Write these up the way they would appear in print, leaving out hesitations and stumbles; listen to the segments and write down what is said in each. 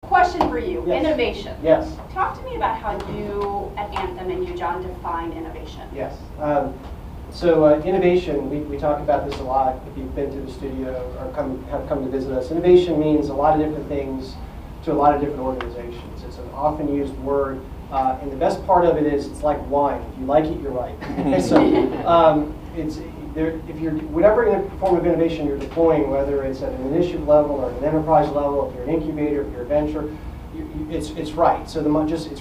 Question for you, Yes. Innovation. Yes. Talk to me about how you at Anthem and you, John, define innovation. Yes. Innovation, we talk about this a lot if you've been to the studio or have come to visit us. Innovation means a lot of different things to a lot of different organizations. It's an often used word, and the best part of it is it's like wine. If you like it, you're right. If you're whatever form of innovation you're deploying, whether it's at an initiative level or an enterprise level, if you're an incubator, if you're a venture, it's right. So it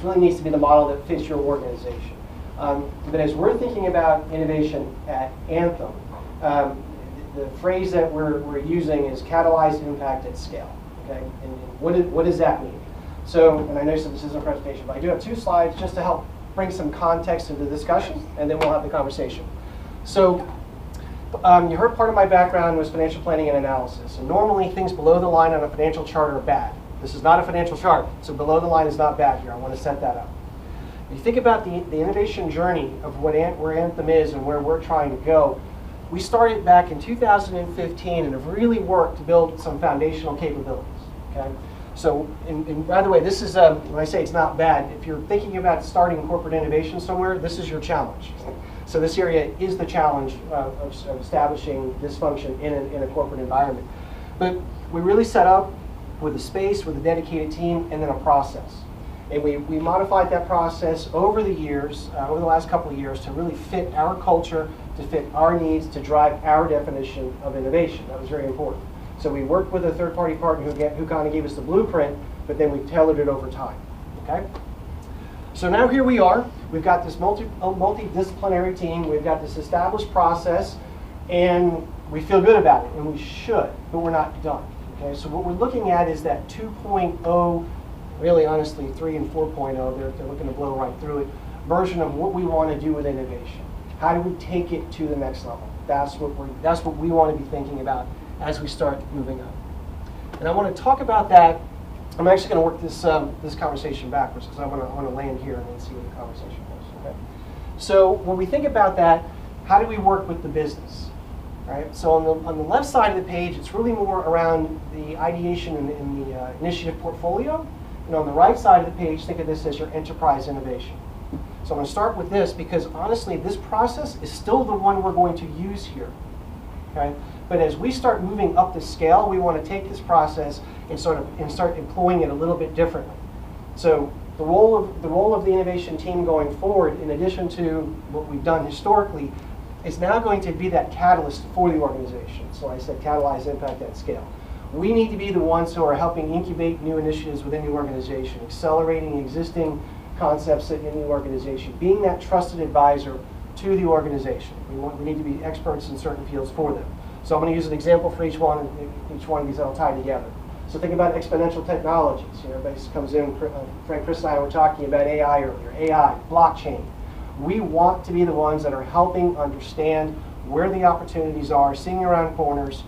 really needs to be the model that fits your organization. But as we're thinking about innovation at Anthem, the phrase that we're using is catalyzed impact at scale. Okay, and what does that mean? So, and I know this isn't a presentation, but I do have 2 slides just to help bring some context to the discussion, and then we'll have the conversation. So, you heard part of my background was financial planning and analysis. And normally things below the line on a financial chart are bad. This is not a financial chart, so below the line is not bad here. I want to set that up. If you think about the innovation journey of where Anthem is and where we're trying to go, we started back in 2015 and have really worked to build some foundational capabilities. Okay? So, and by the way, this is, when I say it's not bad, if you're thinking about starting corporate innovation somewhere, this is your challenge. So this area is the challenge of establishing this function in a corporate environment. But we really set up with a space, with a dedicated team, and then a process. And we modified that process over the years, over the last couple of years, to really fit our culture, to fit our needs, to drive our definition of innovation. That was very important. So we worked with a third-party partner who kind of gave us the blueprint, but then we tailored it over time. Okay? So now here we are. We've got this multidisciplinary team. We've got this established process, and we feel good about it, and we should, but we're not done. Okay? So what we're looking at is that 2.0, really honestly 3 and 4.0, they're looking to blow right through it, version of what we want to do with innovation. How do we take it to the next level? That's what we want to be thinking about as we start moving up. And I want to talk about that. I'm actually going to work this conversation backwards because I want to land here and then see where the conversation goes. Okay. So when we think about that, how do we work with the business? Right. So on the left side of the page, it's really more around the ideation and the initiative portfolio. And on the right side of the page, think of this as your enterprise innovation. So I'm going to start with this because honestly, this process is still the one we're going to use here. Okay. But as we start moving up the scale, we want to take this process and start employing it a little bit differently. So the role of the innovation team going forward, in addition to what we've done historically, is now going to be that catalyst for the organization. So I said catalyze impact at scale. We need to be the ones who are helping incubate new initiatives within the organization, accelerating existing concepts in the organization, being that trusted advisor to the organization. We need to be experts in certain fields for them. So I'm going to use an example for each one of these that I'll tie together. So think about exponential technologies. Everybody comes in, Chris and I were talking about AI earlier, AI, blockchain. We want to be the ones that are helping understand where the opportunities are, seeing around corners.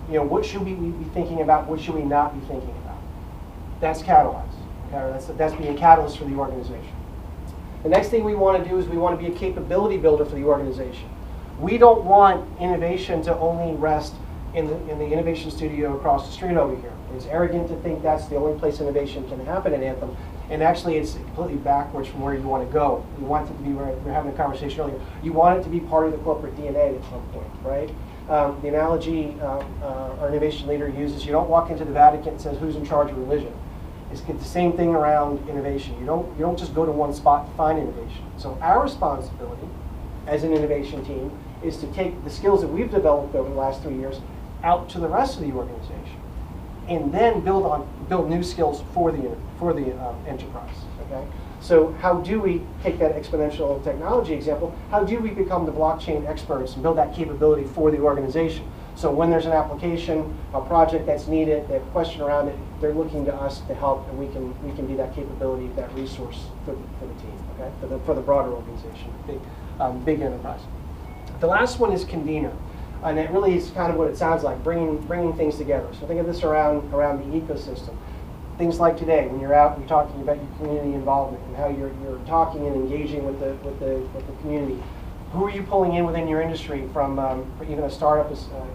What should we be thinking about? What should we not be thinking about? That's catalyze. Okay? That's being a catalyst for the organization. The next thing we want to do is we want to be a capability builder for the organization. We don't want innovation to only rest in the innovation studio across the street over here. It's arrogant to think that's the only place innovation can happen at Anthem. And actually, it's completely backwards from where you want to go. You want it to be, where we were having a conversation earlier, you want it to be part of the corporate DNA at some point, right? The analogy our innovation leader uses, you don't walk into the Vatican and says, who's in charge of religion? It's the same thing around innovation. You don't just go to one spot to find innovation. So our responsibility as an innovation team is to take the skills that we've developed over the last 3 years out to the rest of the organization, and then build new skills for the enterprise. Okay. So how do we take that exponential technology example? How do we become the blockchain experts and build that capability for the organization? So when there's an application, a project that's needed, they have a question around it, they're looking to us to help, and we can be that capability, that resource for the team. Okay, for the broader organization, big enterprise. The last one is convener. And it really is kind of what it sounds like, bringing things together. So think of this around the ecosystem. Things like today, when you're out and you're talking about your community involvement and how you're talking and engaging with the community. Who are you pulling in within your industry from even a startup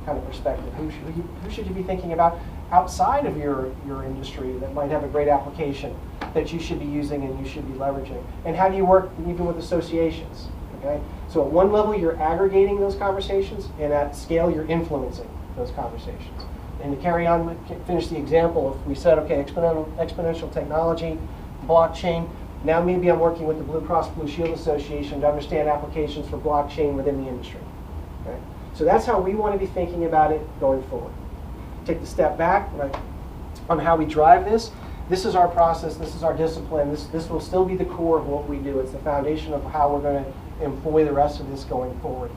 kind of perspective? Who should you be thinking about outside of your industry that might have a great application that you should be using and you should be leveraging? And how do you work even with associations? Okay? So at one level, you're aggregating those conversations, and at scale, you're influencing those conversations. And to carry on, finish the example, if we said, okay, exponential technology, blockchain, now maybe I'm working with the Blue Cross Blue Shield Association to understand applications for blockchain within the industry. Okay? So that's how we want to be thinking about it going forward. Take the step back, right, on how we drive this. This is our process, this is our discipline, this will still be the core of what we do. It's the foundation of how we're going to employ the rest of this going forward.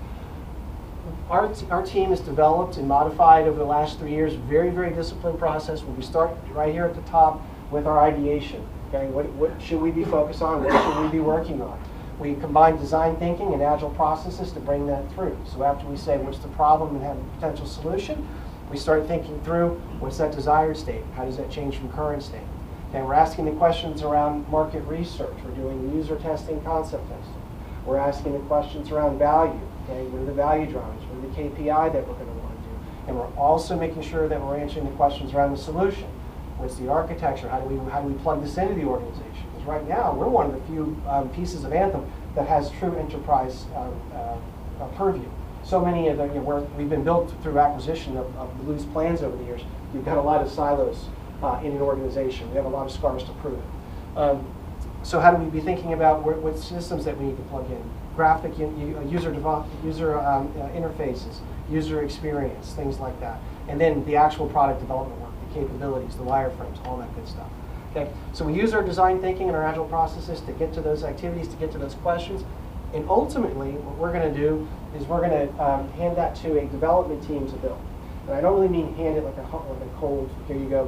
Our team has developed and modified over the last 3 years, very, very disciplined process where we start right here at the top with our ideation. Okay, what should we be focused on? What should we be working on? We combine design thinking and agile processes to bring that through. So after we say what's the problem and have a potential solution, we start thinking through what's that desired state? How does that change from current state? Okay, we're asking the questions around market research. We're doing user testing, concept testing. We're asking the questions around value. Okay, what are the value drivers? What are the KPI that we're going to want to do? And we're also making sure that we're answering the questions around the solution. What's the architecture? How do we plug this into the organization? Because right now, we're one of the few pieces of Anthem that has true enterprise purview. So many of them, we've been built through acquisition of loose plans over the years. You've got a lot of silos in an organization. We have a lot of scars to prove it. So how do we be thinking about what systems that we need to plug in? Graphic user interfaces, user experience, things like that. And then the actual product development work, the capabilities, the wireframes, all that good stuff. Okay, so we use our design thinking and our agile processes to get to those activities, to get to those questions. And ultimately, what we're going to do is we're going to hand that to a development team to build. And I don't really mean hand it like a cold, here you go,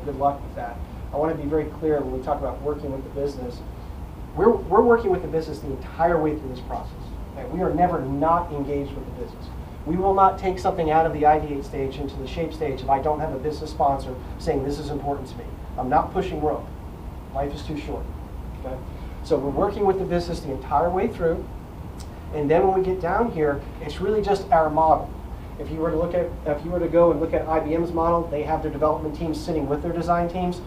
good luck with that. I want to be very clear when we talk about working with the business. We're working with the business the entire way through this process. Okay? We are never not engaged with the business. We will not take something out of the ideate stage into the shape stage if I don't have a business sponsor saying this is important to me. I'm not pushing rope. Life is too short. Okay? So we're working with the business the entire way through. And then when we get down here, it's really just our model. If you were to go and look at IBM's model, they have their development teams sitting with their design teams.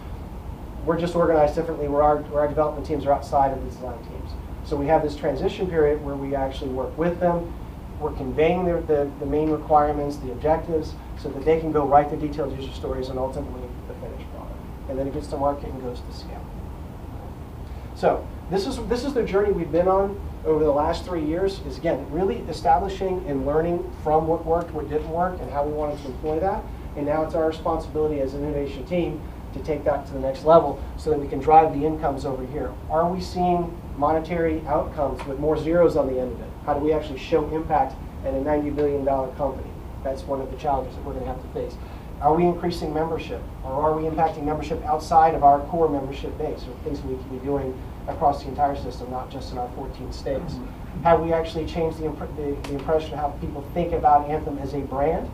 We're just organized differently where our development teams are outside of the design teams. So we have this transition period where we actually work with them. We're conveying the main requirements, the objectives, so that they can go write the detailed user stories and ultimately the finished product. And then it gets to market and goes to scale. So this is the journey we've been on over the last 3 years, is again, really establishing and learning from what worked, what didn't work, and how we wanted to employ that. And now it's our responsibility as an innovation team to take that to the next level so that we can drive the incomes over here. Are we seeing monetary outcomes with more zeros on the end of it? How do we actually show impact at a $90 billion company? That's one of the challenges that we're going to have to face. Are we increasing membership? Or are we impacting membership outside of our core membership base, or things we can be doing across the entire system, not just in our 14 states? Have we actually changed the impression of how people think about Anthem as a brand?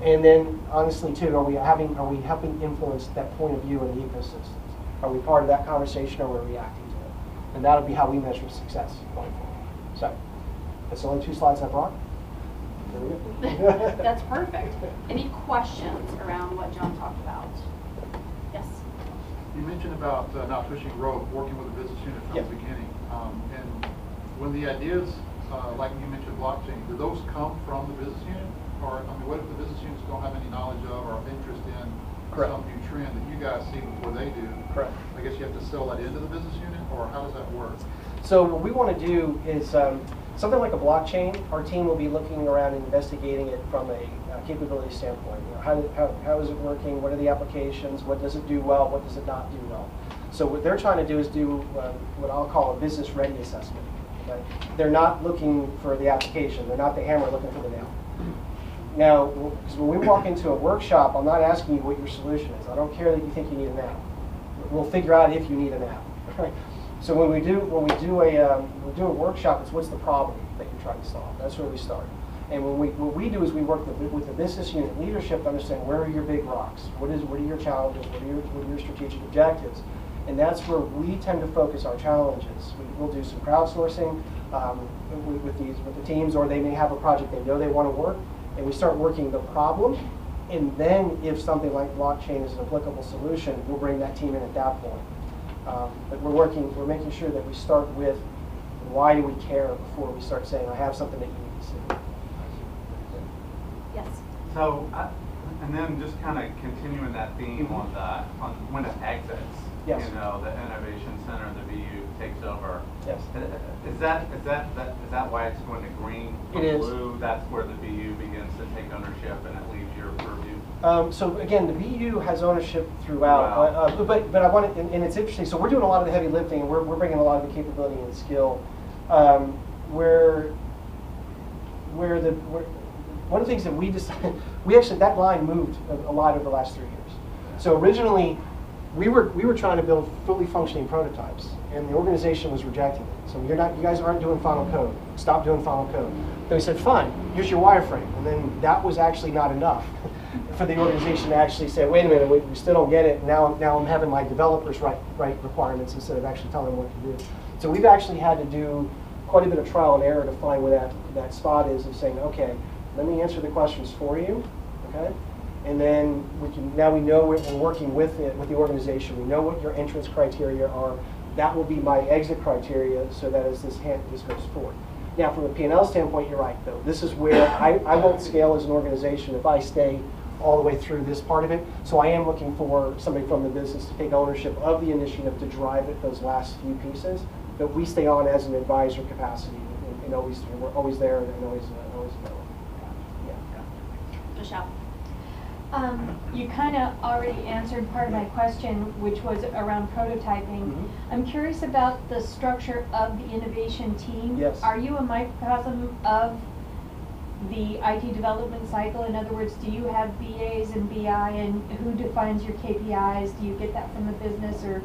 And then, honestly, too, are we helping influence that point of view in the ecosystems? Are we part of that conversation, or are we reacting to it? And that'll be how we measure success going forward. So, that's the only 2 slides I brought. There we go. That's perfect. Any questions around what John talked about? Yes? You mentioned about not pushing rope, working with a business unit from the beginning. And when the ideas, like you mentioned blockchain, do those come from the business unit? Or, I mean, what if the business units don't have any knowledge of or interest in some new trend that you guys see before they do? Correct. I guess you have to sell that into the business unit, or how does that work? So what we want to do is something like a blockchain. Our team will be looking around and investigating it from a capability standpoint. You know, how is it working? What are the applications? What does it do well? What does it not do well? So what they're trying to do is do what I'll call a business ready assessment. Okay? They're not looking for the application. They're not the hammer looking for the nail. Now, because when we walk into a workshop, I'm not asking you what your solution is. I don't care that you think you need an app. We'll figure out if you need an app. Okay? So when we do a workshop, it's what's the problem that you're trying to solve. That's where we start. And what we do is we work with the business unit leadership to understand where are your big rocks, what are your challenges, what are your strategic objectives, and that's where we tend to focus our challenges. We'll do some crowdsourcing. with the teams, or they may have a project they know they want to work, and we start working the problem. And then if something like blockchain is an applicable solution, we'll bring that team in at that point. But we're making sure that we start with why do we care before we start saying, I have something that you need to see. Yes. So, and then just kind of continuing that theme on when it exits, yes. You know, the Innovation Center, the VU takes over. Yes. Is that why it's going to green or it is. blue? That's where the VU begins to take ownership and it leaves your purview? So again, the VU has ownership throughout, but I want to, and it's interesting. So we're doing a lot of the heavy lifting, and we're bringing a lot of the capability and skill. One of the things that we decided, that line moved a lot over the last 3 years. So originally, we were trying to build fully functioning prototypes, and the organization was rejecting it. So you guys aren't doing final code. Stop doing final code. Then we said, fine, here's your wireframe. And then that was actually not enough for the organization to actually say, wait a minute, we still don't get it. Now I'm having my developers write requirements instead of actually telling them what to do. So we've actually had to do quite a bit of trial and error to find where that spot is of saying, okay, let me answer the questions for you, okay? And then now we know we're working with the organization. We know what your entrance criteria are. That will be my exit criteria, so that as this goes forward. Now, from a P&L standpoint, you're right, though. This is where I won't scale as an organization if I stay all the way through this part of it. So I am looking for somebody from the business to take ownership of the initiative to drive it, those last few pieces. But we stay on as an advisor capacity, and we're always there and always available. Michelle. You kind of already answered part of my question, which was around prototyping. Mm-hmm. I'm curious about the structure of the innovation team. Yes. Are you a microcosm of the IT development cycle? In other words, do you have BAs and BI, and who defines your KPIs? Do you get that from the business, or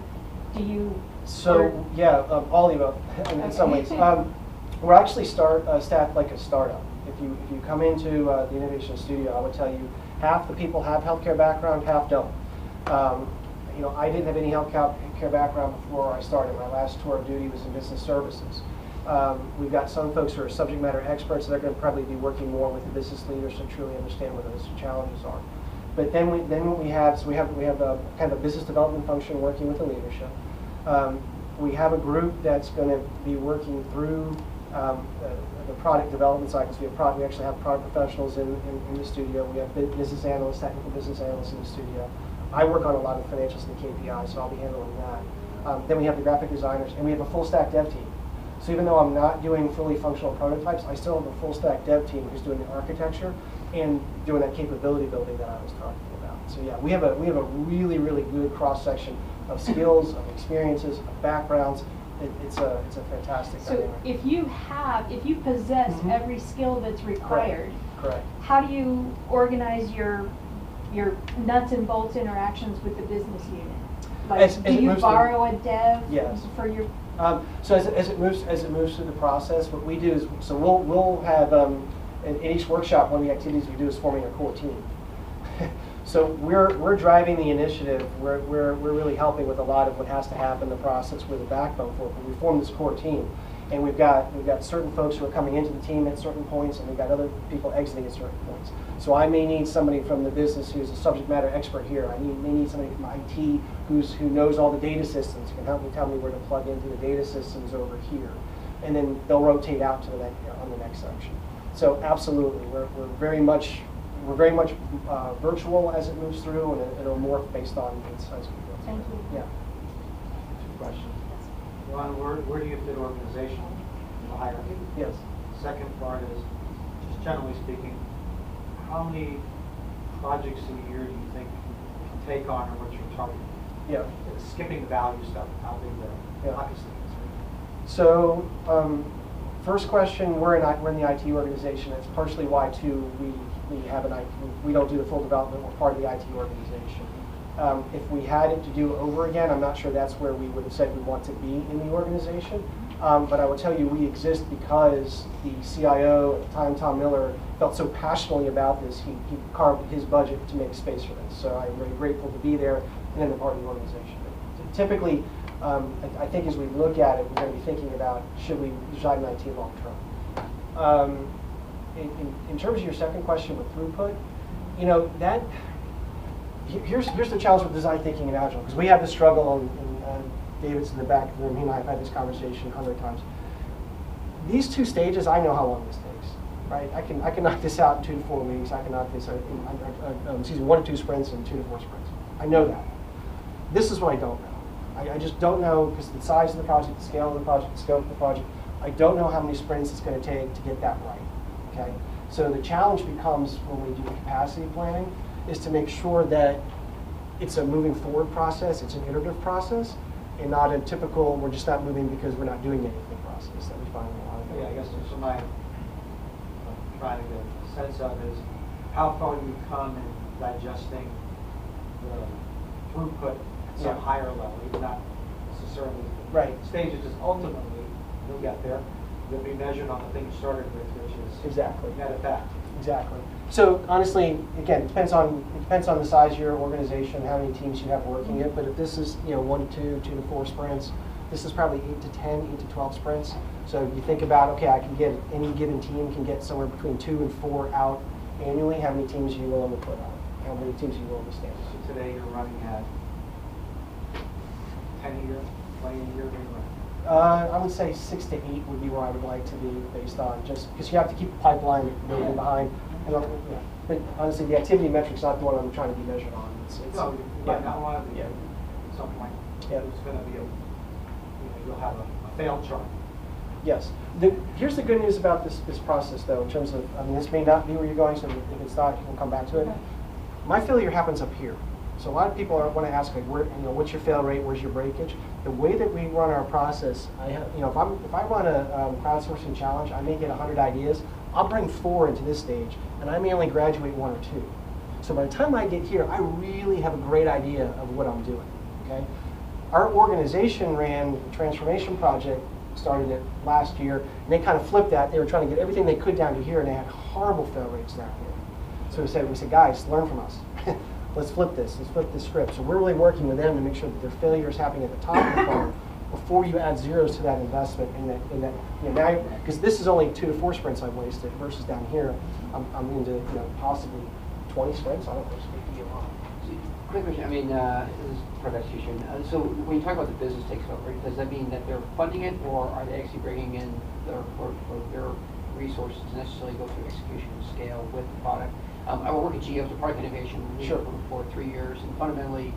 do you? So yeah, all of them in some ways. We're actually staffed like a startup. If you come into the Innovation Studio, I would tell you half the people have healthcare background, half don't. I didn't have any healthcare background before I started. My last tour of duty was in business services. We've got some folks who are subject matter experts that are going to probably be working more with the business leaders to truly understand what those challenges are. But then what we have a kind of a business development function working with the leadership. We have a group that's going to be working through the product development cycles. We actually have product professionals in the studio. We have business analysts, technical business analysts in the studio. I work on a lot of financials and KPIs, so I'll be handling that. Then we have the graphic designers, and we have a full stack dev team. So even though I'm not doing fully functional prototypes, I still have a full stack dev team who's doing the architecture and doing that capability building that I was talking about. So yeah, we have a really, really good cross section of skills, of experiences, of backgrounds. It's a fantastic So dynamic. if you possess every skill that's required, Correct. how do you organize your nuts and bolts interactions with the business unit? Like, do you borrow a dev for your? So as it moves through the process, what we do is we'll have in each workshop, one of the activities we do is forming a core team. So we're driving the initiative. We're really helping with a lot of what has to happen, the process with the backbone for it. But we form this core team, and we've got certain folks who are coming into the team at certain points, and we've got other people exiting at certain points. So I may need somebody from the business who's a subject matter expert here. I may need somebody from IT who knows all the data systems, can help me tell me where to plug into the data systems over here, and then they'll rotate out to on the next section. So absolutely, we're very much virtual as it moves through, and it'll morph based on its as we go. Thank you. Yeah. Two questions. One, where do you fit organizationally in the hierarchy? Yes. Second part is, just generally speaking, how many projects a year do you think you can take on, or what's your target? Yeah. Skipping the value stuff, how big the Yeah. hockey stick is. So, first question, we're in the IT organization. It's partially why too we have an IT. We don't do the full development. We're part of the IT organization. If we had it to do over again, I'm not sure that's where we would have said we want to be in the organization. But I will tell you, we exist because the CIO at the time, Tom Miller, felt so passionately about this. He carved his budget to make space for this. So I'm very grateful to be there and then a part of the organization. But typically, I think as we look at it, we're going to be thinking about, should we reside in IT long term? In terms of your second question with throughput, you know, here's the challenge with design thinking in Agile, because we have this struggle, and David's in the back of the room, he and I have had this conversation 100 times. These 2 stages, I know how long this takes, right? I can knock this out in 2 to 4 weeks. I can knock this out in 1 to 2 sprints and 2 to 4 sprints. I know that. This is what I don't know. I just don't know, because the size of the project, the scale of the project, the scope of the project, I don't know how many sprints it's going to take to get that right, okay? So the challenge becomes, when we do capacity planning, is to make sure that it's a moving forward process, it's an iterative process, and not a typical, we're just not moving because we're not doing anything process that we find in a lot of. Yeah, I guess so my trying to get a sense of is how far you come in digesting the throughput at some higher level, even not necessarily the stages, just ultimately you'll get there. You'll be measured on the thing you started with, which is exactly net effect. Exactly. So honestly, again, it depends on the size of your organization, how many teams you have working it. But if this is 1 to 2, 2 to 4 sprints, this is probably 8 to 10, 8 to 12 sprints. So you think about, okay, I can get, any given team can get somewhere between 2 and 4 out annually. How many teams are you willing to put out? How many teams are you willing to stand on? So today you're running at 10 a year, 20 a year, I would say 6 to 8 would be where I would like to be, based on just because you have to keep the pipeline moving behind. But honestly, the activity metric's not the one I'm trying to be measured on. No, you might not want to be. At some point, it's going to be you'll have a fail chart. Yes. Here's the good news about this process, though, in terms of, I mean, this may not be where you're going, so if it's not, we'll come back to it. My failure happens up here. So a lot of people want to ask, like, what's your fail rate? Where's your breakage? The way that we run our process, if I run a crowdsourcing challenge, I may get 100 ideas. I'll bring 4 into this stage, and I may only graduate 1 or 2. So by the time I get here, I really have a great idea of what I'm doing. Okay. Our organization ran a transformation project, started it last year, and they kind of flipped that. They were trying to get everything they could down to here, and they had horrible fail rates down here. So we said, guys, learn from us. Let's flip this. Let's flip this script. So we're really working with them to make sure that their failure is happening at the top of the funnel before you add zeros to that investment. Now, because this is only 2 to 4 sprints I've wasted versus down here, I'm into possibly 20 sprints. I don't know. Quick question. I mean, this is part of execution. So when you talk about the business takes over, does that mean that they're funding it, or are they actually bringing in their resources to necessarily go through execution and scale with the product? I work at GE as a product innovation for 3 years, and fundamentally,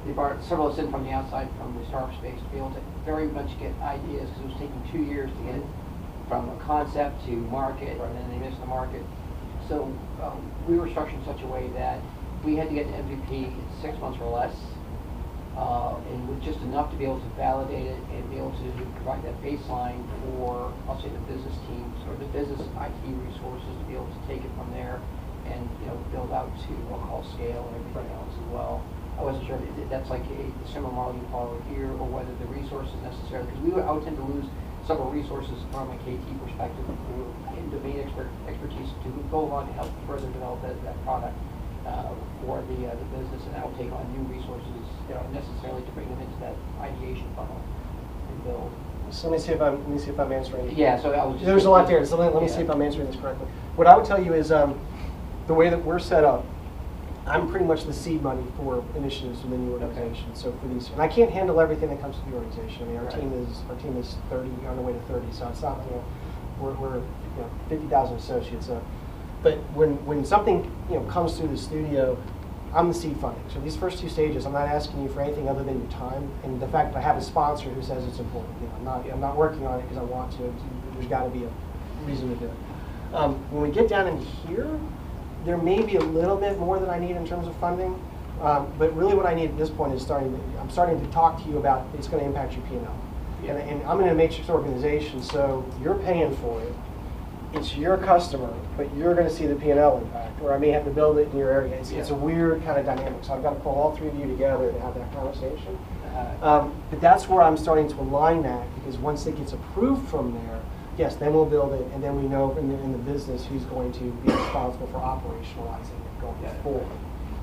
they brought several of us in from the outside, from the startup space, to be able to very much get ideas, because it was taking 2 years to get from a concept to market, and then they missed the market. So we were structured in such a way that we had to get to MVP in 6 months or less, and with just enough to be able to validate it and be able to provide that baseline for, I'll say, the business teams or the business IT resources to be able to take it from there and build out to what I'll call scale and everything else as well. I wasn't sure if that's like a similar model you follow here, or whether the resources necessarily, because I would tend to lose several resources from a KT perspective in domain expertise to go along to help further develop that product for the business, and that will take on new resources necessarily to bring them into that ideation funnel and build. So let me see if I'm answering. Yeah. So I was just, there's a lot there. So let me see if I'm answering this correctly. What I would tell you is the way that we're set up. I'm pretty much the seed money for initiatives within the organization. Okay. So for these, and I can't handle everything that comes to the organization. I mean, our team is 30, on the way to 30. So it's not we're 50,000 associates. But when something comes through the studio, I'm the seed funding. So these first 2 stages, I'm not asking you for anything other than your time and the fact that I have a sponsor who says it's important. I'm not working on it because I want to. There's got to be a reason to do it. When we get down in here, there may be a little bit more than I need in terms of funding, but really what I need at this point is I'm starting to talk to you about it's going to impact your P&L. Yeah. And I'm in a matrix organization, so you're paying for it. It's your customer, but you're going to see the P&L impact, or I may have to build it in your area. It's a weird kind of dynamic, so I've got to pull all 3 of you together to have that conversation. But that's where I'm starting to align that, because once it gets approved from there, yes, then we'll build it, and then we know in the business who's going to be responsible for operationalizing it going forward.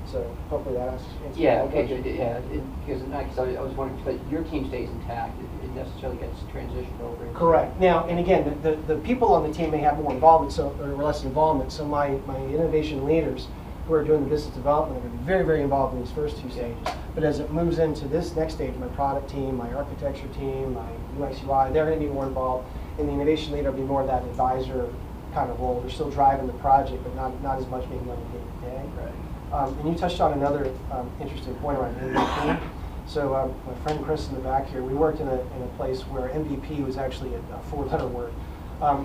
So hopefully that answers Yeah, that okay, question. good, yeah, because I was wondering, but your team stays intact, it necessarily gets transitioned over. into- Correct. Now, and again, the people on the team may have more involvement, or less involvement. So my innovation leaders who are doing the business development are going to be very, very involved in these first two stages. But as it moves into this next stage, my product team, my architecture team, my UX UI, they're going to be more involved. And the innovation leader will be more of that advisor kind of role. They're still driving the project, but not as much maybe on the day-to-day. Right. And you touched on another interesting point around MVP. So my friend Chris in the back here, we worked in a place where MVP was actually a four-letter word.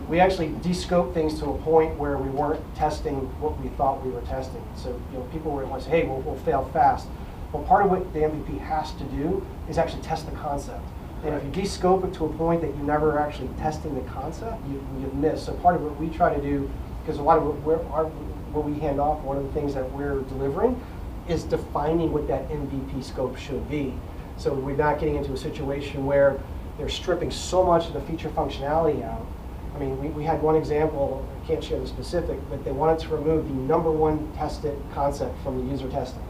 We actually de-scoped things to a point where we weren't testing what we thought we were testing. So people were like, hey, we'll fail fast. Well, part of what the MVP has to do is actually test the concept. And if you de-scope it to a point that you're never actually testing the concept, you miss. So part of what we try to do, because a lot of what we hand off, one of the things that we're delivering is defining what that MVP scope should be. So we're not getting into a situation where they're stripping so much of the feature functionality out. I mean, we had one example, I can't share the specific, but they wanted to remove the #1 tested concept from the user testing.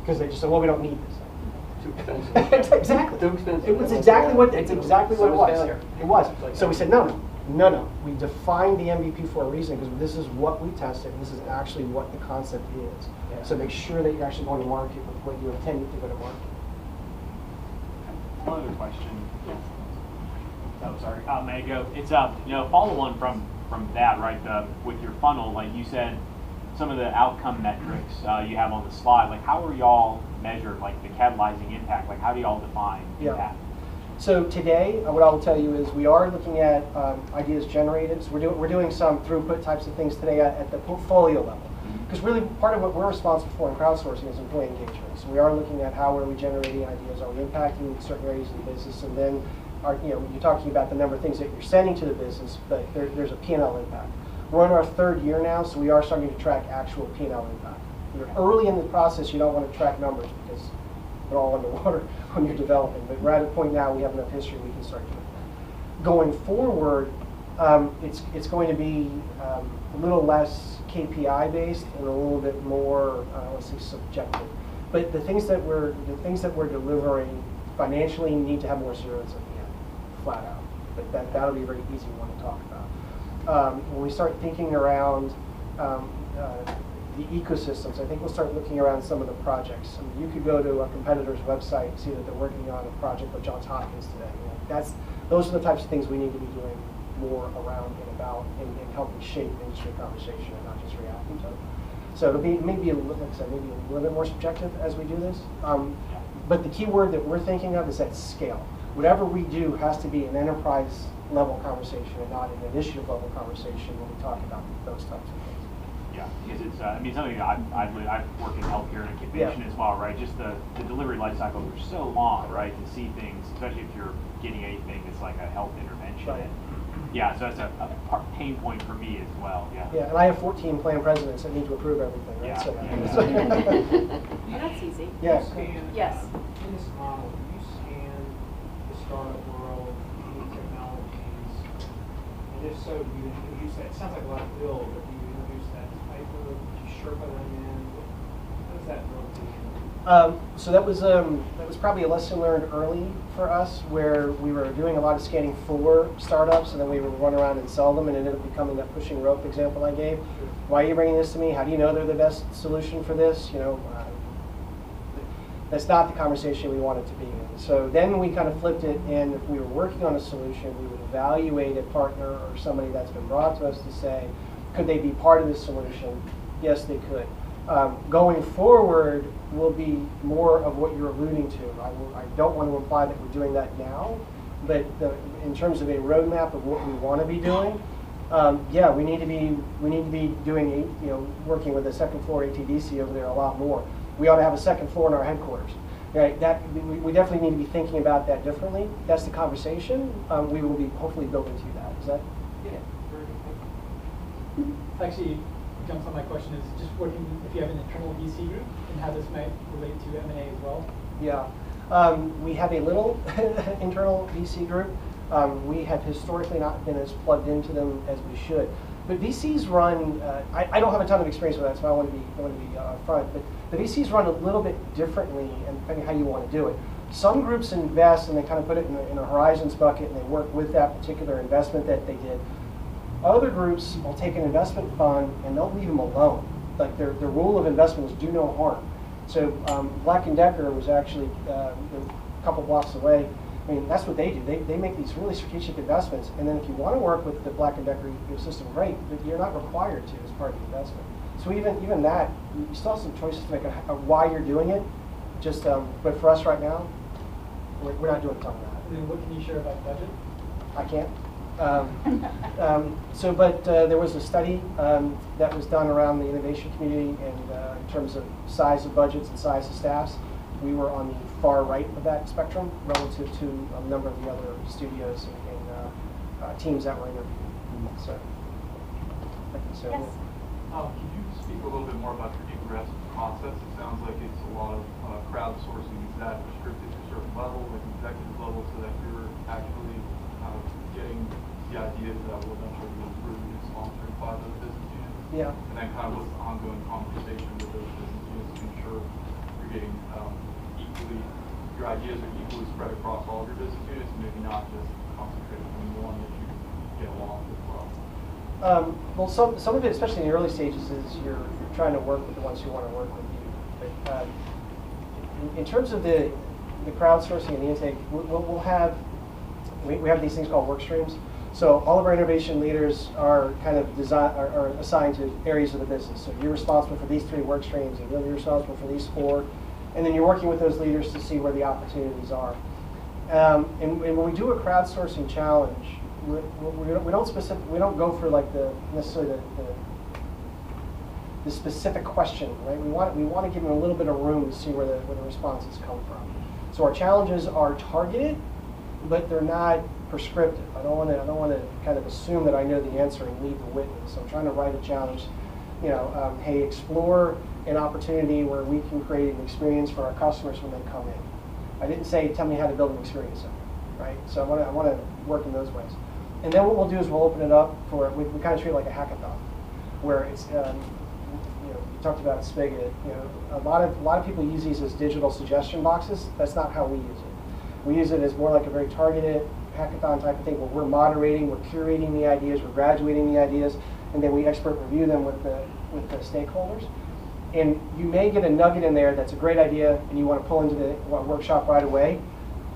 Because they just said, well, we don't need this. Too expensive. Exactly. Too expensive. It was exactly what it So was. failure. It was. So we said, no. We defined the MVP for a reason because this is what we tested. And this is actually what the concept is. Yeah. So make sure that you're actually going to market with what you intended to go to market. One other question. Yes. Oh, sorry. May I go? It's follow on from that, right? With your funnel, like you said, some of the outcome metrics you have on the slide. Like, how are y'all measured? Like the catalyzing impact. Like, how do y'all define impact? So today, what I will tell you is we are looking at ideas generated. So we're doing some throughput types of things today at the portfolio level. Because really part of what we're responsible for in crowdsourcing is employee engagement. So we are looking at how are we generating ideas, are we impacting certain areas of the business, and then you're talking about the number of things that you're sending to the business, but there's a P&L impact. We're in our 3rd year now, so we are starting to track actual P&L impact. You're early in the process, you don't want to track numbers because they're all underwater when you're developing. But we're at a point now we have enough history we can start doing that. Going forward, it's going to be a little less KPI based and a little bit more, let's say, subjective. But the things that we're delivering financially need to have more zeros at the end, flat out. But that'll be a very easy one to talk about. When we start thinking around the ecosystems, I think we'll start looking around some of the projects. I mean, you could go to a competitor's website and see that they're working on a project with Johns Hopkins today. Those are the types of things we need to be doing more around and about and helping shape industry conversation and not just reacting to it. So it'll be maybe a little bit more subjective as we do this. But the key word that we're thinking of is that scale. Whatever we do has to be an enterprise level conversation and not an initiative level conversation when we talk about those types of things. Yeah, because it's something that I've worked in healthcare and incubation as well, right? Just the delivery life cycles are so long, right? To see things, especially if you're getting anything that's like a health intervention. Right. And, yeah, so that's a pain point for me as well. Yeah. Yeah, and I have 14 plan presidents that need to approve everything, right? Yeah. So, That's easy. yeah. Yes. In this model, do you scan the startup world, new technologies? And if so, do you introduce that? It sounds like a lot of build, but do you introduce that type of, do you Sherpa them in? How does that build to you? So that was probably a lesson learned early for us, where we were doing a lot of scanning for startups, and then we would run around and sell them, and it ended up becoming that pushing rope example I gave. Why are you bringing this to me? How do you know they're the best solution for this? That's not the conversation we wanted to be in. So then we kind of flipped it, and if we were working on a solution, we would evaluate a partner or somebody that's been brought to us to say, could they be part of this solution? Yes, they could. Going forward will be more of what you're alluding to. I don't want to imply that we're doing that now, but in terms of a roadmap of what we want to be doing, yeah, we need to be doing, working with the second floor ATDC over there a lot more. We ought to have a second floor in our headquarters. Right? We definitely need to be thinking about that differently. That's the conversation. We will be hopefully building to that. Is that? Yeah. Actually, jumps on my question is just working if you have an internal VC group and how this might relate to M&A as well. Yeah, we have a little internal VC group. We have historically not been as plugged into them as we should. But VCs run, I don't have a ton of experience with that, so I want to be upfront, but the VCs run a little bit differently, and depending how you want to do it. Some groups invest and they kind of put it in a horizons bucket and they work with that particular investment that they did. Other groups will take an investment fund and they'll leave them alone. Like their rule of investment is do no harm. So Black & Decker was actually a couple blocks away. I mean, that's what they do. They make these really strategic investments, and then if you want to work with the Black & Decker ecosystem, great, but you're not required to as part of the investment. So even that, you still have some choices to make on why you're doing it. Just, but for us right now, we're not doing a ton of that. And then what can you share about budget? I can't. But there was a study that was done around the innovation community, and in terms of size of budgets and size of staffs, we were on the far right of that spectrum relative to a number of the other studios and teams that were interviewed. So, Yes. Can you speak a little bit more about your egress process? It sounds like it's a lot of crowdsourcing. Is that restricted to a certain level, like executive level, so that you're actually getting the ideas that will eventually be approved and sponsored by those business units? Yeah. And then kind of what's the ongoing conversation with those business units to ensure you're getting your ideas are equally spread across all of your business units, and maybe not just concentrated on one that you get along with well. Well, some of it, especially in the early stages, is you're trying to work with the ones who want to work with you. But in terms of the crowdsourcing and the intake, we'll have we have these things called work streams. So all of our innovation leaders are kind of are assigned to areas of the business. So you're responsible for these 3 work streams, and you're responsible for these 4. And then you're working with those leaders to see where the opportunities are. And when we do a crowdsourcing challenge, we don't go for like necessarily the specific question, right? We want to give them a little bit of room to see where the responses come from. So our challenges are targeted, but they're not prescriptive. I don't want to kind of assume that I know the answer and lead the witness. So I'm trying to write a challenge. Hey, explore an opportunity where we can create an experience for our customers when they come in. I didn't say, tell me how to build an experience center, right? So I want to work in those ways. And then what we'll do is we'll open it up for, we kind of treat it like a hackathon, where it's, you talked about Spigot. A lot of people use these as digital suggestion boxes. That's not how we use it. We use it as more like a very targeted hackathon type of thing, where we're moderating, we're curating the ideas, we're graduating the ideas, and then we expert review them with the stakeholders. And you may get a nugget in there that's a great idea and you want to pull into the workshop right away.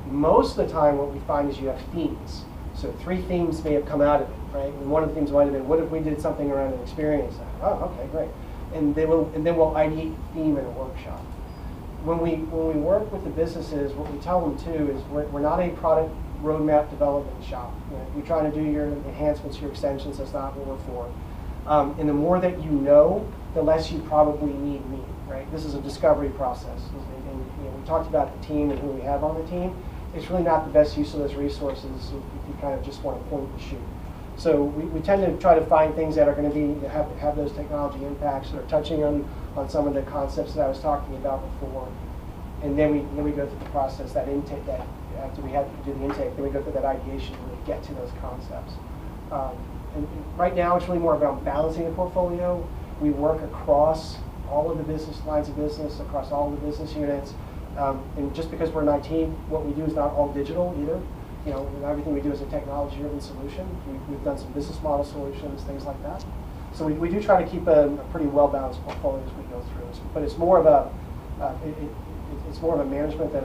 Most of the time what we find is you have themes. So 3 themes may have come out of it, right? And one of the themes might have been, what if we did something around an experience? Oh, okay, great. And then we'll ideate theme in a workshop. When we work with the businesses, what we tell them too is we're not a product roadmap development shop. If you're trying to do your enhancements, your extensions, that's not what we're for. And the more that you know, the less you probably need me, right? This is a discovery process. And we talked about the team and who we have on the team. It's really not the best use of those resources if you kind of just want to point and shoot. So we tend to try to find things that are going to have those technology impacts that are touching on some of the concepts that I was talking about before. And then we go through the process, that intake, that after we have to do the intake, then we go through that ideation and we get to those concepts. And right now, it's really more about balancing the portfolio. We work across all of the business lines of business, across all the business units. And just because we're in IT, what we do is not all digital either. Everything we do is a technology-driven solution. We've done some business model solutions, things like that. So we do try to keep a pretty well-balanced portfolio as we go through this. But it's more of a it's more of a management than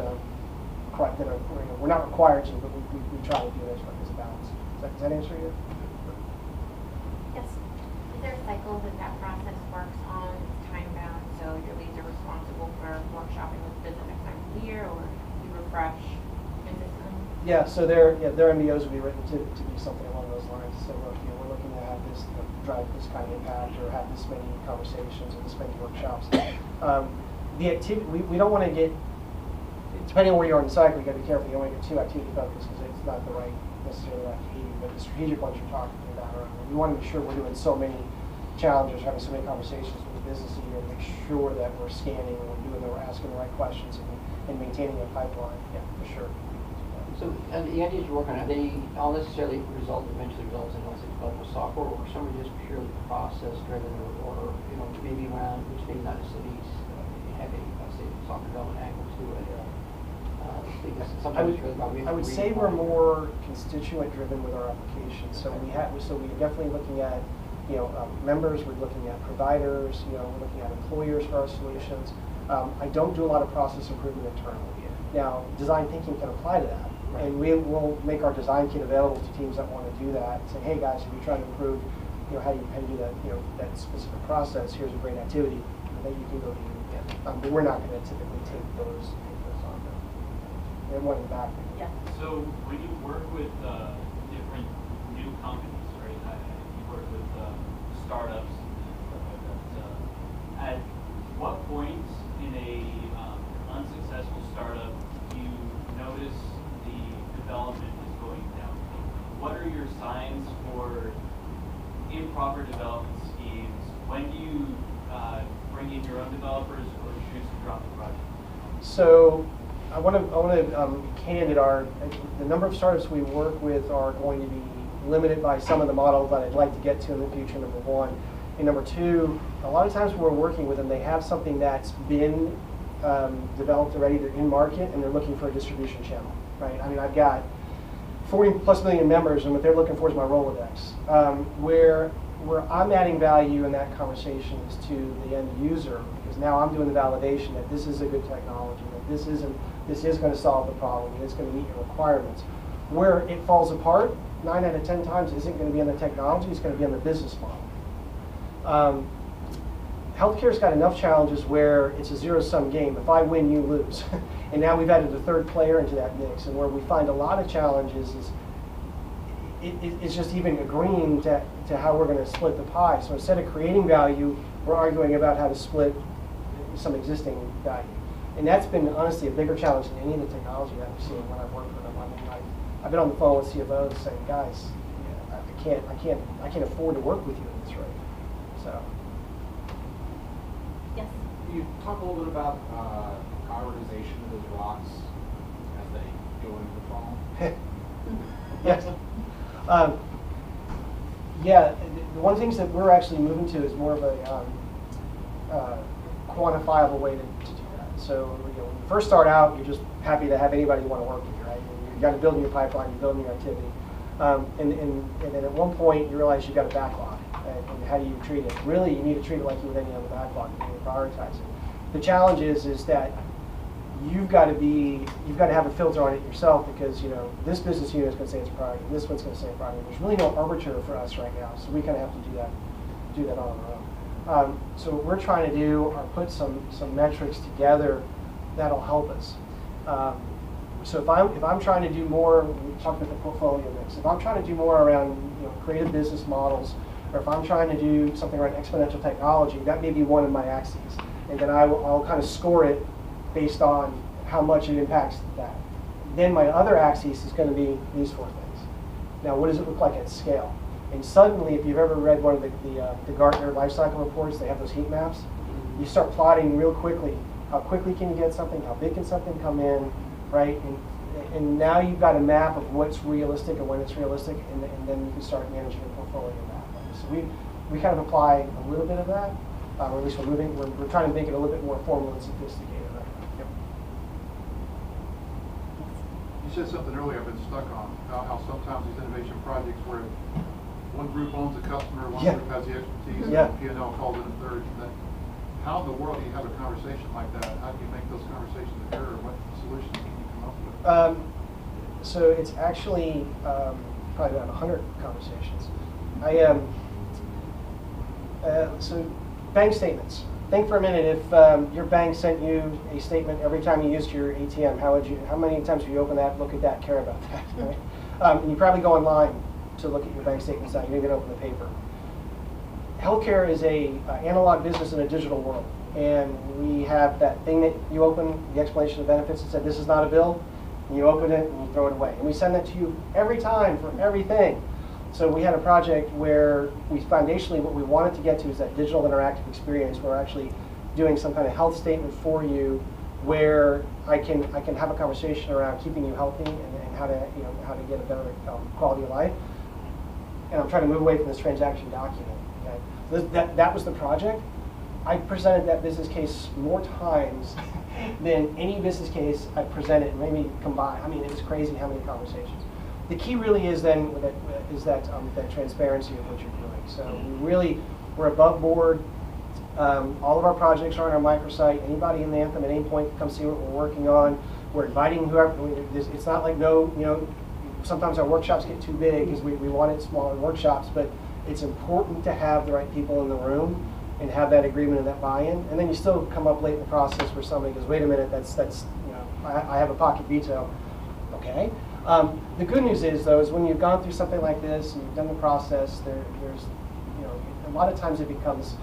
we're not required to, but we try to do it as a balance. Does that answer you? Yes. Is there a cycle that process works on time bound? So your leads are responsible for workshopping with business next time of the year, or you refresh your system? Yeah, so their MBOs will be written to be something along those lines. So we're looking to have this drive this kind of impact, or have this many conversations, or this many workshops. The activity we don't want to get, depending on where you are in the cycle, you got to be careful. You don't want to get too activity focused because it's not the right necessarily right behavior. But the strategic ones you're talking about, we want to make sure we're doing so many challenges, having so many conversations with the business leader to make sure that we're scanning and we're asking the right questions and maintaining a pipeline. Yeah, for sure. So the ideas you're working on, are they all necessarily eventually results in, let's say, developable software, or some are just purely process driven, or maybe around, which may not necessarily have a, say, software development angle to it? Because sometimes it's really about I would say we're more constituent driven with our applications. So we're definitely looking at members. We're looking at providers. We're looking at employers for our solutions. I don't do a lot of process improvement internally. Now, design thinking can apply to that. Right. And we will make our design kit available to teams that want to do that. Say, hey guys, if you're trying to improve, how do you do that, that specific process? Here's a great activity that you can go do. But we're not going to typically take those on. We have one in the back. Yeah. So when you work with different new companies, right? You work with startups and stuff like that. At what point in a unsuccessful startup do you notice the development is going down? What are your signs for improper development schemes? When do you bring in your own developers or choose to drop the project? So I want to be candid. The number of startups we work with are going to be limited by some of the models that I'd like to get to in the future, number one. And number two, a lot of times when we're working with them, they have something that's been developed already, they're in market, and they're looking for a distribution channel, right? I mean, I've got 40+ million members, and what they're looking for is my Rolodex. Where I'm adding value in that conversation is to the end user, because now I'm doing the validation that this is a good technology, that this is going to solve the problem, and it's going to meet your requirements. Where it falls apart, 9 out of 10 times, isn't going to be on the technology, it's going to be on the business model. Healthcare's got enough challenges where it's a zero-sum game. If I win, you lose. And now we've added a third player into that mix, and where we find a lot of challenges is it's just even agreeing to how we're going to split the pie. So instead of creating value, we're arguing about how to split some existing value. And that's been honestly a bigger challenge than any of the technology that I've seen when I've worked with them. I mean, I've been on the phone with CFOs saying, guys, I can't afford to work with you at this rate. So. Yes. Can you talk a little bit about prioritization of those rocks as they go into the fall? Yes. Yeah, the one of the things that we're actually moving to is more of a quantifiable way to do that. So when you first start out, you're just happy to have anybody want to work with you, right? And you got to build your pipeline, you're building your activity. And then at one point, you realize you've got a backlog. And how do you treat it? Really, you need to treat it like you would any other backlog. You need to prioritize it. The challenge is that you've got to have a filter on it yourself, because this business unit is going to say it's a priority, and this one's going to say it's a priority. There's really no arbiter for us right now, so we kind of have to do that on our own. So what we're trying to do are put some metrics together that'll help us. So if I'm trying to do more, we talked about the portfolio mix. If I'm trying to do more around creative business models, or if I'm trying to do something around exponential technology, that may be one of my axes, and then I'll kind of score it based on how much it impacts that. Then my other axis is going to be these 4 things. Now, what does it look like at scale? And suddenly, if you've ever read one of the Gartner lifecycle reports, they have those heat maps. You start plotting real quickly. How quickly can you get something? How big can something come in, right? And now you've got a map of what's realistic and when it's realistic, and then you can start managing your portfolio that way. So we kind of apply a little bit of that, or at least we're trying to make it a little bit more formal and sophisticated. Yep. You said something earlier I've been stuck on, about how sometimes these innovation projects where one group owns a customer, one group has the expertise, and P&L calls in a third. How in the world do you have a conversation like that? How do you make those conversations occur? What solutions can you come up with? So it's actually probably about 100 conversations. So bank statements. Think for a minute, if your bank sent you a statement every time you used your ATM, how many times would you open that, look at that, care about that, right? And you probably go online to look at your bank statements now. You don't even open the paper. Healthcare is a analog business in a digital world, and we have that thing that you open, the explanation of benefits, that said this is not a bill, and you open it and you throw it away. And we send that to you every time for everything. So we had a project where we foundationally what we wanted to get to is that digital interactive experience where we're actually doing some kind of health statement for you where I can have a conversation around keeping you healthy and how to get a better quality of life. And I'm trying to move away from this transaction document. Okay? That was the project. I presented that business case more times than any business case I presented, maybe combined. I mean, it was crazy how many conversations. The key really is then that transparency of what you're doing. So we're above board. All of our projects are on our microsite. Anybody in the Anthem at any point can come see what we're working on. We're inviting whoever. It's not like sometimes our workshops get too big because we want it smaller workshops, but it's important to have the right people in the room and have that agreement and that buy-in. And then you still come up late in the process where somebody goes, wait a minute, I have a pocket veto. Okay. The good news is though, is when you've gone through something like this and you've done the process, there's a lot of times it becomes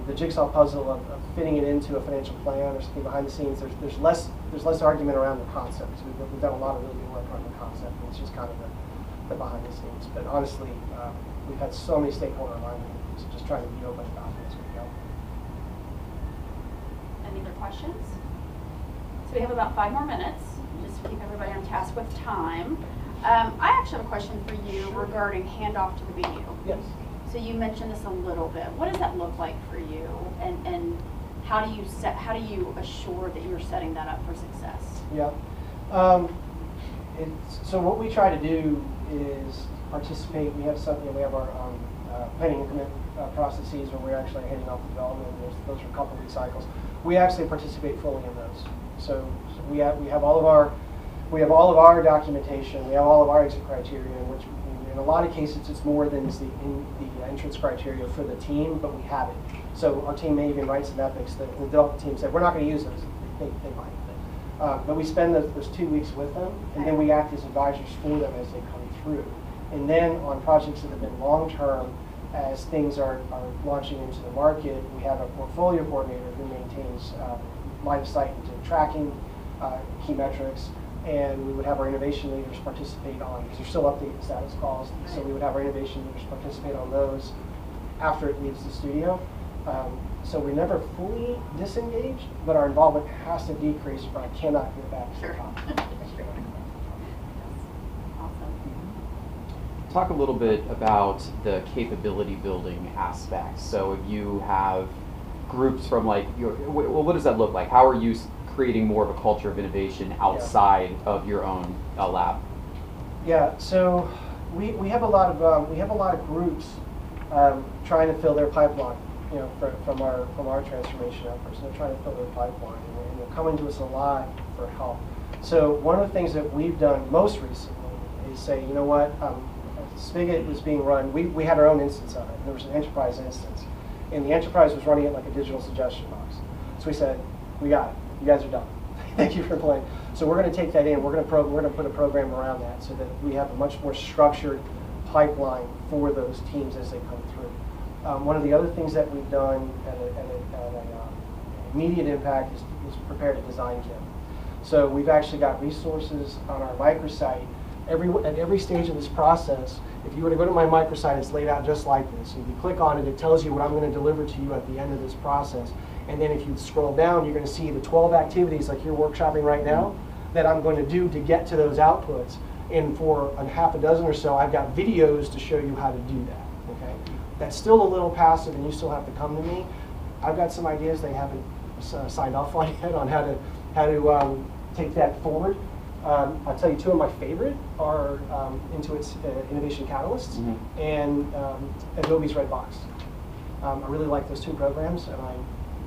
the jigsaw puzzle of fitting it into a financial plan or something behind the scenes. There's less argument around the concept. We've done a lot of really good work on the concept, and it's just kind of the behind the scenes. But honestly, we've had so many stakeholder alignment meetings, just trying to be open about it as we go. Any other questions? So we have about 5 more minutes, just to keep everybody on task with time. I actually have a question for you regarding handoff to the BU. Yes. So you mentioned this a little bit. What does that look like for you, and how do you assure that you're setting that up for success? Yeah. So what we try to do is participate. We have something. We have our planning increment processes where we're actually handing off the development. Those are couple week cycles. We actually participate fully in those. So we have all of our documentation. We have all of our exit criteria, which in a lot of cases it's more than the entrance criteria for the team, but we have it. So our team may even write some epics that the development team said, we're not going to use those. They might. But we spend those 2 weeks with them, and then we act as advisors for them as they come through. And then on projects that have been long-term, as things are launching into the market, we have a portfolio coordinator who maintains line of sight into tracking key metrics, and we would have our innovation leaders participate on, because they're still updating status calls, so we would have our innovation leaders participate on those after it leaves the studio. So we're never fully disengaged, but our involvement has to decrease, or I cannot get back to the top. Talk a little bit about the capability building aspects. So if you have groups from what does that look like? How are you creating more of a culture of innovation outside of your own lab? Yeah, so we have a lot of groups trying to fill their pipeline, from our transformation efforts. They're trying to fill their pipeline, and they're coming to us a lot for help. So one of the things that we've done most recently is say, you know what, Spigot was being run. We had our own instance of it. There was an enterprise instance, and the enterprise was running it like a digital suggestion box. So we said, we got it. You guys are done. Thank you for playing. So we're going to take that in. We're going to put a program around that so that we have a much more structured pipeline for those teams as they come through. One of the other things that we've done at an immediate impact is prepared a design kit. So we've actually got resources on our microsite. At every stage of this process, if you were to go to my microsite, it's laid out just like this. If you click on it, it tells you what I'm going to deliver to you at the end of this process. And then if you scroll down, you're going to see the 12 activities like you're workshopping right now that I'm going to do to get to those outputs. And for a half a dozen or so, I've got videos to show you how to do that. Okay, that's still a little passive, and you still have to come to me. I've got some ideas they haven't signed off on yet on how to take that forward. I'll tell you 2 of my favorite are Intuit's Innovation Catalysts and Adobe's Redbox. I really like those 2 programs, and I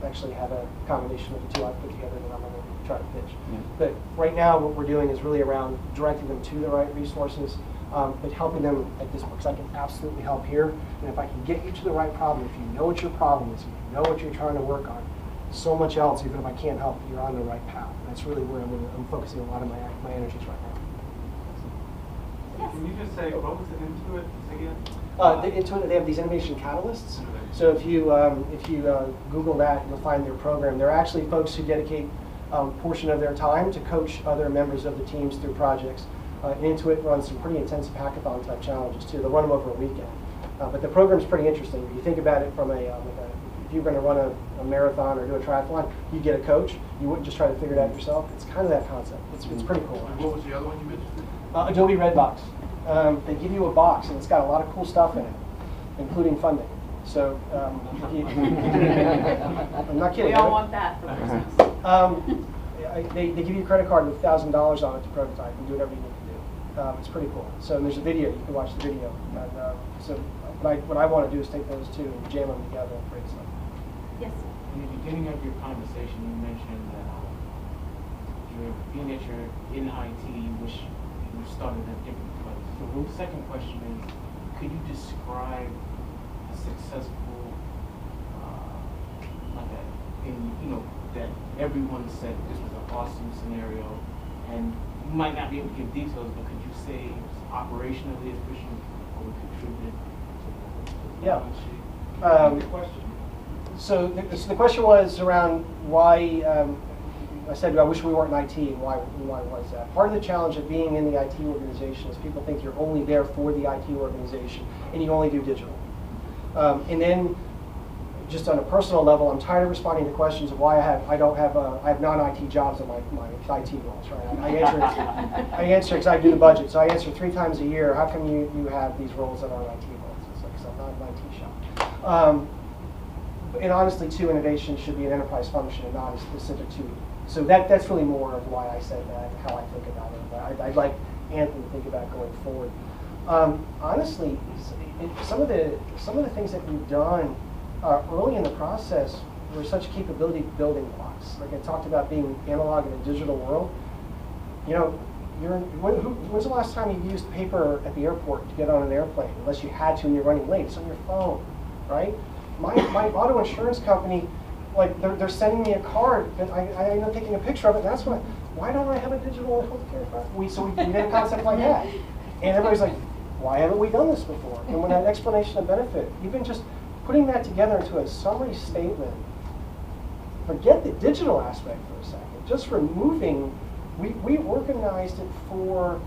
actually have a combination of the 2 I've put together that I'm going to try to pitch. But right now what we're doing is really around directing them to the right resources, but helping them at this point, because I can absolutely help here. And if I can get you to the right problem, if you know what your problem is, if you know what you're trying to work on, so much else, even if I can't help, you're on the right path. That's really where I'm focusing a lot of my energies right now. Yes. Can you just say, what was it Intuit again? Intuit, they have these innovation catalysts. So if you Google that, you'll find their program. They're actually folks who dedicate a portion of their time to coach other members of the teams through projects. Intuit runs some pretty intensive hackathon type challenges too. They'll run them over a weekend. But the program's pretty interesting. If you think about it from if you're going to run a marathon or do a triathlon, you get a coach. You wouldn't just try to figure it out yourself. It's kind of that concept. It's pretty cool. And what was the other one you mentioned? Adobe Redbox. They give you a box, and it's got a lot of cool stuff in it, including funding. So, I'm not kidding. We all want that for Christmas. They give you a credit card with $1,000 on it to prototype and do whatever you need to do. It's pretty cool. So there's a video. You can watch the video. And, so what I want to do is take those two and jam them together and create something. Yes. In the beginning of your conversation, you mentioned that being that you're in IT, you wish you started at a different place. So the second question is, could you describe a successful, that everyone said this was an awesome scenario, and you might not be able to give details, but could you say it was operationally efficient or contributed to the balance sheet? Good question. So the question was around why, I said I wish we weren't in IT, and why was that? Part of the challenge of being in the IT organization is people think you're only there for the IT organization, and you only do digital. And then, just on a personal level, I'm tired of responding to questions of why I have non-IT jobs in my IT roles, right? I answer because I do the budget, so I answer 3 times a year. How come you have these roles that aren't IT roles? It's like, because I'm not an IT shop. And honestly, too, innovation should be an enterprise function and not as specific to. So that's really more of why I said that, and how I think about it. But I'd like Anthem to think about going forward. Honestly, some of the things that we've done early in the process were such capability building blocks. Like I talked about being analog in a digital world. You know, when's the last time you used paper at the airport to get on an airplane? Unless you had to and you're running late. It's on your phone, right? My auto insurance company, like they're sending me a card, and I end up taking a picture of it. And that's why don't I have a digital healthcare card? So we did a concept like that, and everybody's like, why haven't we done this before? And when that explanation of benefit, even just putting that together into a summary statement, forget the digital aspect for a second, just removing, we organized it for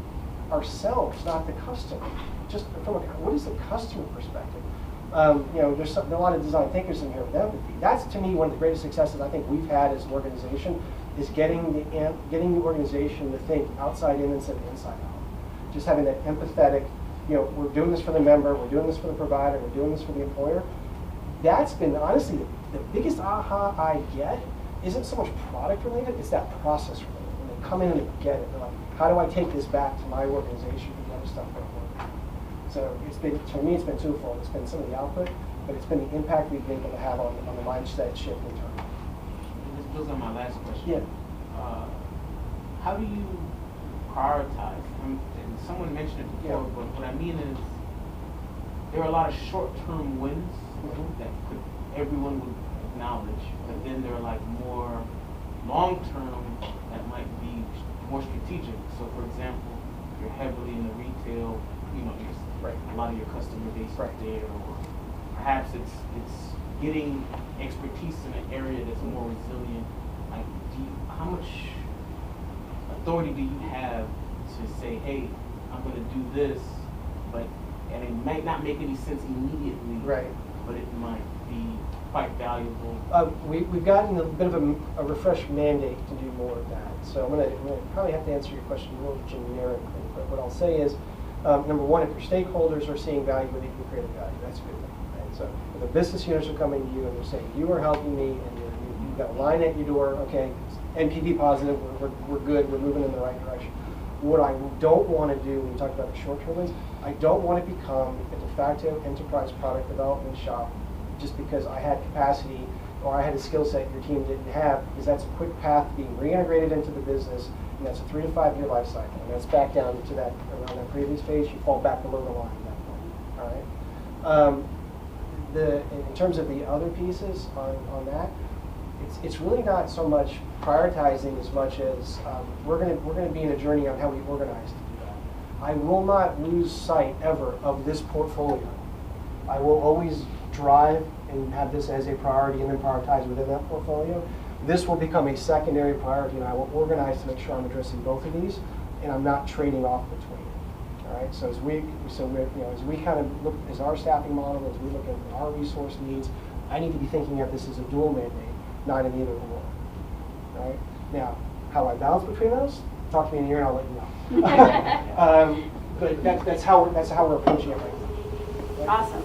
ourselves, not the customer. Just from what is the customer perspective? There's a lot of design thinkers in here with empathy. That's, to me, one of the greatest successes I think we've had as an organization, is getting the organization to think outside in instead of inside out. Just having that empathetic, we're doing this for the member, we're doing this for the provider, we're doing this for the employer. That's been, honestly, the biggest aha I get isn't so much product related, it's that process related. When they come in and they get it, they're like, how do I take this back to my organization for the other stuff that I work? So for me, it's been twofold. It's been some of the output, but it's been the impact we've been able to have on the mindset shift internally. This builds on my last question. Yeah. How do you prioritize? And someone mentioned it before, but what I mean is there are a lot of short-term wins that everyone would acknowledge, but then there are like more long-term that might be more strategic. So, for example, you're heavily in the retail, a lot of your customer base is there, or perhaps it's getting expertise in an area that's more resilient. Like, how much authority do you have to say, hey, I'm going to do this, and it might not make any sense immediately, but it might be quite valuable? We've gotten a bit of a refreshed mandate to do more of that. So I'm going to probably have to answer your question a little generically, but what I'll say is, number one, if your stakeholders are seeing value, whether you can create a value, that's a good thing. Right? So if the business units are coming to you and they're saying, you are helping me, and you've got a line at your door, okay, NPV positive, we're good, we're moving in the right direction. What I don't want to do when you talk about the short-term wins, I don't want to become a de facto enterprise product development shop just because I had capacity or I had a skill set your team didn't have, because that's a quick path to being reintegrated into the business, and that's a 3 to 5 year life cycle. And that's back down to that, around that previous page, you fall back below the line at that point, all right? In terms of the other pieces on that, it's really not so much prioritizing as much as we're gonna be in a journey on how we organize to do that. I will not lose sight ever of this portfolio. I will always drive and have this as a priority and then prioritize within that portfolio. This will become a secondary priority, and I will organize to make sure I'm addressing both of these, and I'm not trading off between. All right. So as we kind of look as our staffing model, as we look at our resource needs, I need to be thinking of this as a dual mandate, not an either or. Right? Now, how I balance between those, talk to me in a year and I'll let you know. But that's how we're approaching it right now. Awesome.